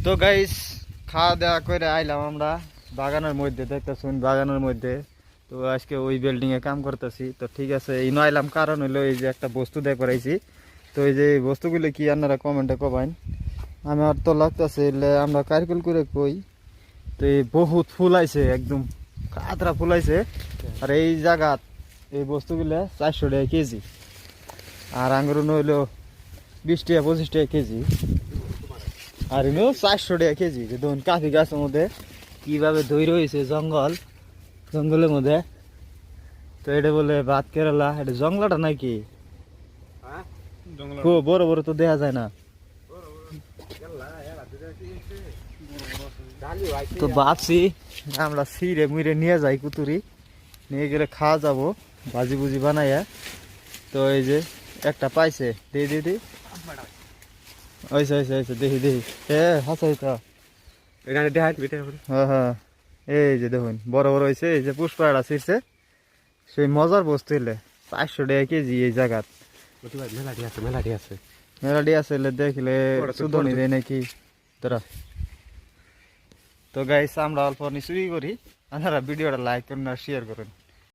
তো গাইস খাওয়া দাওয়া করে আইলাম আমরা বাগানের মধ্যে, দেখতেছুন বাগানের মধ্যে। তো আজকে ওই বিল্ডিং এ কাম করতেছি। তো ঠিক আছে, এই আইলাম কারণ হইলো এই যে একটা বস্তু দিয়ে করাইছি। তো এই যে বস্তুগুলো কি আপনারা কমেন্টে কবেন। আমার তো লাগতেছে আমরা কারিকুল করে কই। তো এই বহুত ফুল আইছে, একদম কাতরা ফুল আইছে। আর এই জায়গাত এই বস্তুগুলো 400 টাকা কেজি, আর আঙ্গুর হইলো 20 টাকা 25 টাকা কেজি, আর ইনো 400 টাকা কেজি। যে দেখুন কাফি গাছের মধ্যে কিভাবে ধরে রয়েছে জঙ্গলের মধ্যে। তো এটা বলে ভাত কেরালা, এটা জঙ্গলাটা নাকি খুব বড় বড় তো দেখা যায় না। তো ভাবছি আমরা সিরে মুড়ে নিয়ে যাই, কুতুরি নিয়ে গেলে খাওয়া যাবো ভাজি ভুজি বানাইয়া। তো এই যে একটা পাইছে, দিদি দেখি হাসাই তো। হ্যাঁ, এই যে দেখুন বড় বড় হয়েছে, এই যে পুষ্পাটা ছিঁড়ছে। সেই মজার বস্তু এলে 400 টাকা কেজি এই জায়গাত। মেলাডি আছে দেখলে সুদনি দেয় নাকি তোরা। তো গাইস আমরা অল্প চুরি করি, আপনারা ভিডিওটা লাইক করুন আর শেয়ার করুন।